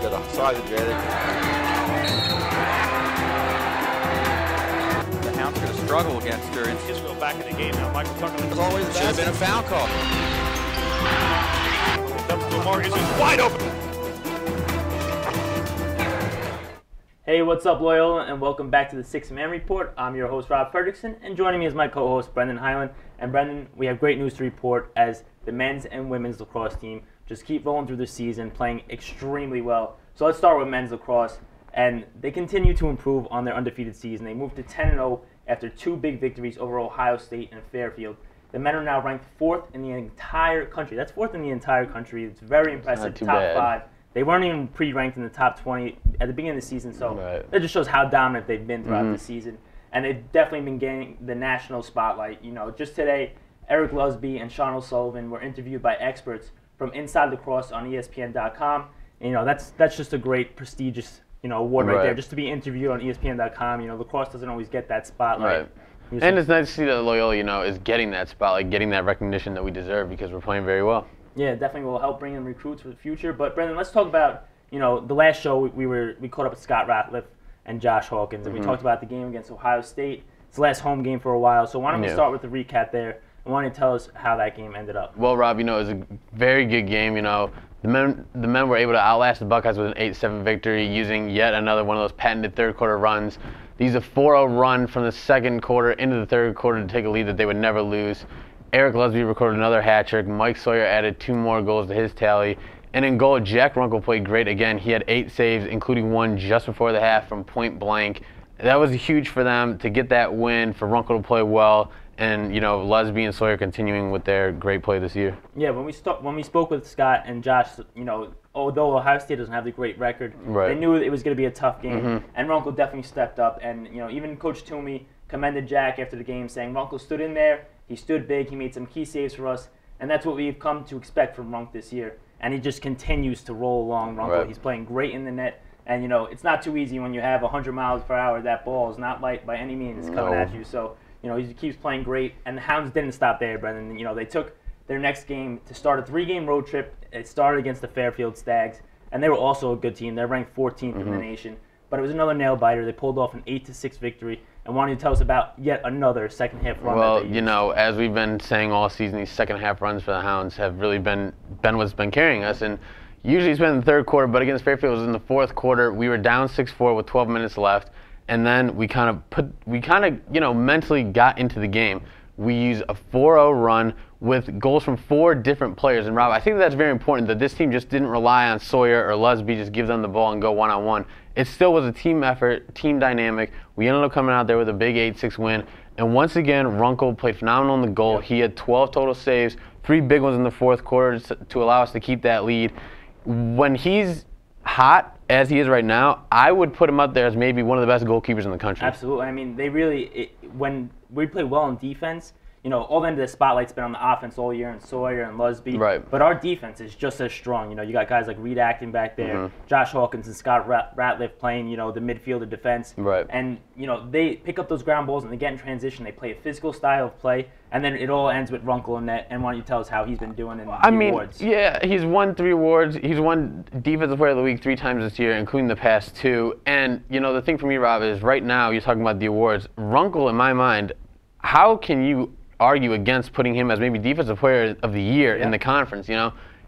got a size advantage. The Hounds are going to struggle against her. And Israel back in the game now. Michael Tucker. As always, should have been a foul call. Lamar is wide open. Hey, what's up, Loyola, and welcome back to the Sixth Man Report. I'm your host, Rob Fredrickson, and joining me is my co-host, Brendan Highland. And Brendan, we have great news to report as the men's and women's lacrosse team just keep rolling through the season, playing extremely well. So let's start with men's lacrosse, and they continue to improve on their undefeated season. They moved to 10-0 after two big victories over Ohio State and Fairfield. The men are now ranked 4th in the entire country. That's 4th in the entire country. It's very impressive. Top bad. 5. They weren't even pre-ranked in the top 20 at the beginning of the season, so that just shows how dominant they've been throughout the season. And they've definitely been getting the national spotlight. You know, just today, Eric Lusby and Sean O'Sullivan were interviewed by experts from Inside Lacrosse on ESPN.com. And, you know, that's just a great, prestigious, award right there. Just to be interviewed on ESPN.com. Lacrosse doesn't always get that spotlight. And it's nice to see that Loyola, is getting that spotlight, getting that recognition that we deserve because we're playing very well. Yeah, definitely will help bring in recruits for the future. But Brendan, let's talk about the last show we caught up with Scott Ratliff and Josh Hawkins, and we talked about the game against Ohio State. It's the last home game for a while, so why don't we start with the recap there? And why don't you tell us how that game ended up? Well, Rob, it was a very good game. The men were able to outlast the Buckeyes with an 8-7 victory using yet another one of those patented third quarter runs. They used a 4-0 run from the second quarter into the third quarter to take a lead that they would never lose. Eric Lusby recorded another hat trick. Mike Sawyer added 2 more goals to his tally. And in goal, Jack Runkle played great again. He had 8 saves, including one just before the half from point blank. That was huge for them to get that win, for Runkle to play well, and Lusby and Sawyer continuing with their great play this year. Yeah, when we spoke with Scott and Josh, although Ohio State doesn't have the great record, they knew it was going to be a tough game, and Runkle definitely stepped up. And even Coach Toomey commended Jack after the game, saying Runkle stood in there. He stood big. He made some key saves for us, and that's what we've come to expect from Runk this year. And he just continues to roll along. Runkle, he's playing great in the net, and it's not too easy when you have 100 miles per hour. That ball is not light by any means coming at you. So he keeps playing great, and the Hounds didn't stop there, Brendan. They took their next game to start a 3-game road trip. It started against the Fairfield Stags, and they were also a good team. They're ranked 14th in the nation, but it was another nail biter. They pulled off an 8-6 victory. And why don't you tell us about yet another second half run? Well, as we've been saying all season, these second half runs for the Hounds have really been what's been carrying us. And usually it's been in the third quarter, but against Fairfield it was in the fourth quarter. We were down 6-4 with 12 minutes left, and then we kind of mentally got into the game. We used a 4-0 run with goals from 4 different players. And Rob, I think that's very important that this team just didn't rely on Sawyer or Lusby, just give them the ball and go one-on-one. It still was a team effort, team dynamic. We ended up coming out there with a big 8-6 win. And once again, Runkle played phenomenal in the goal. He had 12 total saves, 3 big ones in the fourth quarter to allow us to keep that lead. When he's hot, as he is right now, I would put him up there as maybe one of the best goalkeepers in the country. Absolutely. I mean, when we play well on defense, all the end of the spotlight's been on the offense all year, and Sawyer and Lusby. Right. But our defense is just as strong. You got guys like Reed Acton back there, Josh Hawkins and Scott Ratliff playing, the midfield of defense. Right. And, they pick up those ground balls and they get in transition. They play a physical style of play, and then it all ends with Runkle in net. And why don't you tell us how he's been doing in the awards? Yeah, he's won 3 awards. He's won Defensive Player of the Week 3 times this year, including the past 2. And, the thing for me, Rob, is right now you're talking about the awards. Runkle, in my mind, how can you argue against putting him as maybe Defensive Player of the Year in the conference?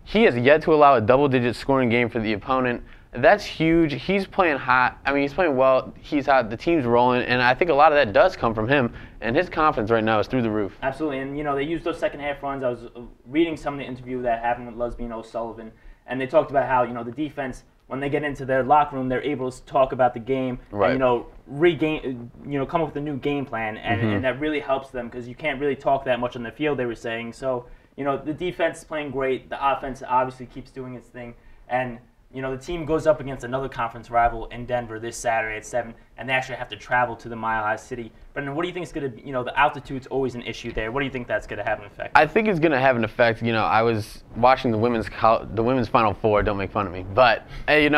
He has yet to allow a double-digit scoring game for the opponent. That's huge. He's playing hot. I mean, he's playing well. He's hot. The team's rolling, and I think a lot of that does come from him. And his confidence right now is through the roof. Absolutely, and they used those second half runs. I was reading some of the interview that happened with Lusby and O'Sullivan, and they talked about how the defense, when they get into their locker room, they're able to talk about the game and regain, come up with a new game plan, and that really helps them because you can't really talk that much on the field. They were saying so. The defense is playing great. The offense obviously keeps doing its thing, and the team goes up against another conference rival in Denver this Saturday at 7, and they actually have to travel to the Mile High City. Brendan, what do you think is going to be, the altitude's always an issue there. What do you think that's going to have an effect? I think it's going to have an effect. I was watching the women's Final Four. Don't make fun of me. But, and you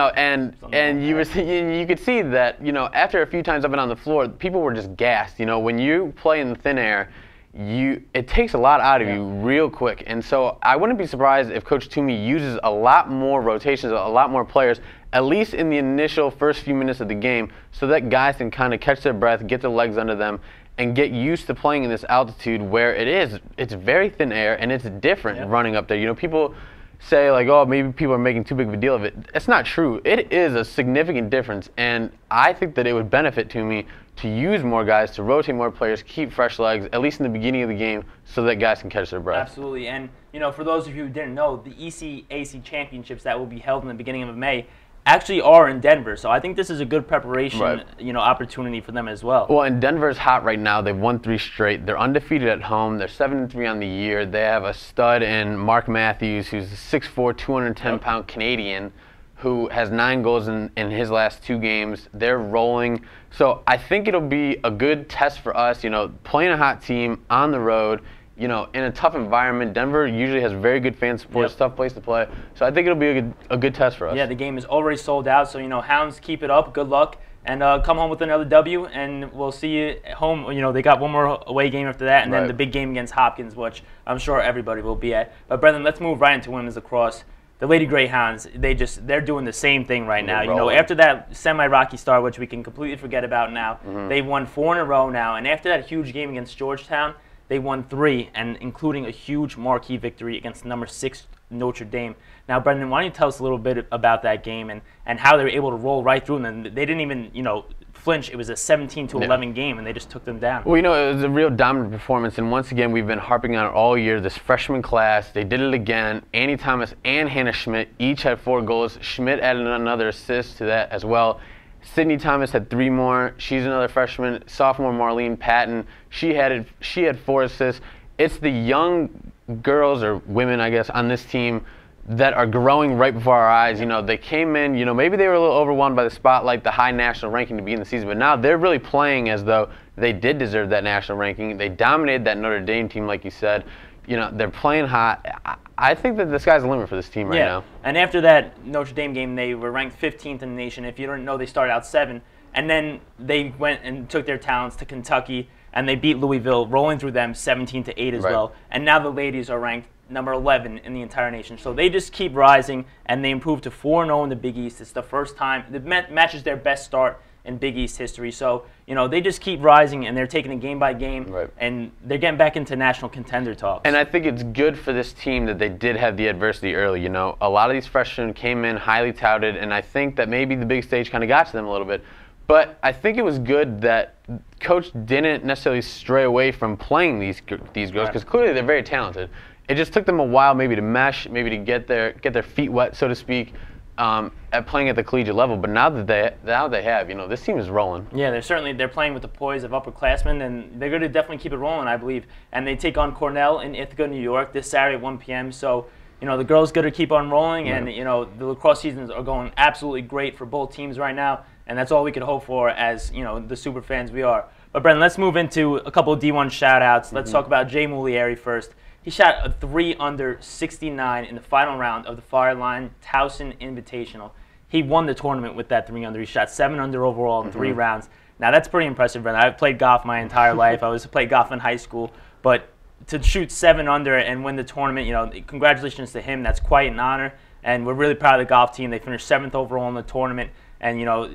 could see that, after a few times up and on the floor, people were just gassed. When you play in the thin air, it takes a lot out of you real quick. And so I wouldn't be surprised if Coach Toomey uses a lot more rotations, a lot more players, at least in the initial first few minutes of the game, so that guys can kind of catch their breath, get their legs under them, and get used to playing in this altitude where it's very thin air and it's different running up there. You know, people say like, oh, maybe people are making too big of a deal of it. It's not true. It is a significant difference, and I think that it would benefit Toomey to use more guys, to rotate more players, keep fresh legs, at least in the beginning of the game, so that guys can catch their breath. Absolutely, and you know, for those of you who didn't know, the ECAC championships that will be held in the beginning of May actually are in Denver, so I think this is a good preparation, you know, opportunity for them as well. Well, and Denver's hot right now. They've won 3 straight. They're undefeated at home. They're 7-3 on the year. They have a stud in Mark Matthews, who's a 6'4", 210-pound Canadian, who has 9 goals in his last 2 games. They're rolling. So I think it'll be a good test for us, you know, playing a hot team on the road, you know, in a tough environment. Denver usually has very good fan support. It's a tough place to play. So I think it'll be a good test for us. Yeah, the game is already sold out. So, you know, Hounds, keep it up. Good luck. And come home with another W, and we'll see you at home. You know, they got one more away game after that, and then the big game against Hopkins, which I'm sure everybody will be at. But, Brendan, let's move right into women's lacrosse. The Lady Greyhounds, they're doing the same thing right now. You know, after that semi-rocky start, which we can completely forget about now, they won 4 in a row now. And after that huge game against Georgetown, they won 3, and including a huge marquee victory against number 6 Notre Dame. Now, Brendan, why don't you tell us a little bit about that game and how they were able to roll right through them? They didn't even, you know, flinch. It was a 17-11 game, and they just took them down. Well, you know, it was a real dominant performance, and once again, we've been harping on it all year. This freshman class, they did it again. Annie Thomas and Hannah Schmidt each had 4 goals. Schmidt added another assist to that as well. Sydney Thomas had 3 more. She's another freshman. Sophomore Marlene Patton, she had 4 assists. It's the young girls, or women, I guess, on this team that are growing right before our eyes. You know, they came in, you know, maybe they were a little overwhelmed by the spotlight, the high national ranking to begin the season, but now they're really playing as though they did deserve that national ranking. They dominated that Notre Dame team, like you said. You know, they're playing hot. I think that the sky's the limit for this team right now. And after that Notre Dame game, they were ranked 15th in the nation. If you don't know, they started out 7. And then they went and took their talents to Kentucky, and they beat Louisville, rolling through them 17-8 as well. And now the ladies are ranked number 11 in the entire nation. So they just keep rising, and they improved to 4-0 in the Big East. It's the first time. It matches their best start in Big East history. So, you know, they just keep rising, and they're taking it game by game, and they're getting back into national contender talks. And I think it's good for this team that they did have the adversity early. You know, a lot of these freshmen came in highly touted, and I think that maybe the big stage kind of got to them a little bit. But I think it was good that Coach didn't necessarily stray away from playing these girls, because clearly they're very talented. It just took them a while maybe to mesh, maybe to get their feet wet, so to speak, at playing at the collegiate level. But now that they have, you know, this team is rolling. Yeah, they're playing with the poise of upperclassmen, and they're going to definitely keep it rolling, I believe. And they take on Cornell in Ithaca, New York, this Saturday at 1 p.m. So, you know, the girls got to keep on rolling, and you know, the lacrosse seasons are going absolutely great for both teams right now, and that's all we could hope for as, you know, the super fans we are. But Brendan, let's move into a couple of D1 shout-outs. Let's talk about Jay Mulieri first. He shot a 3 under 69 in the final round of the Fireline Towson Invitational. He won the tournament with that 3 under. He shot 7 under overall in 3 rounds. Now that's pretty impressive, Brendan. I've played golf my entire life. I played golf in high school, but to shoot 7 under and win the tournament, you know, congratulations to him. That's quite an honor, and we're really proud of the golf team. They finished 7th overall in the tournament, and you know,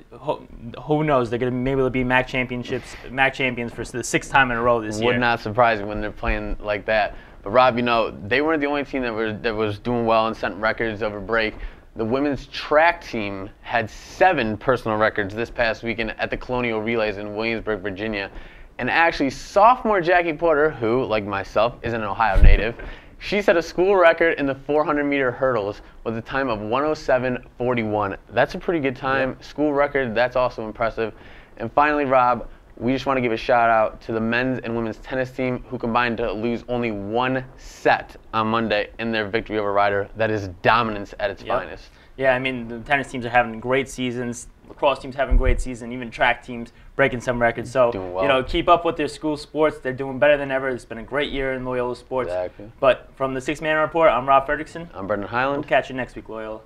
who knows? They're going to maybe be MAC champions for the 6th time in a row this year. Would not surprise me when they're playing like that. But Rob, you know, they weren't the only team that was doing well and setting records over break. The women's track team had 7 personal records this past weekend at the Colonial Relays in Williamsburg, Virginia. And actually, sophomore Jackie Porter, who, like myself, is an Ohio native, she set a school record in the 400-meter hurdles with a time of 107.41. That's a pretty good time. School record, that's also impressive. And finally, Rob, we just want to give a shout out to the men's and women's tennis team who combined to lose only 1 set on Monday in their victory over Ryder. That is dominance at its finest. Yeah, I mean, the tennis teams are having great seasons. Lacrosse teams having great season. Even track teams breaking some records. So, you know, keep up with their school sports. They're doing better than ever. It's been a great year in Loyola sports. Exactly. But from the 6 Man Report, I'm Rob Fredrickson. I'm Brendan Highland. We'll catch you next week, Loyola.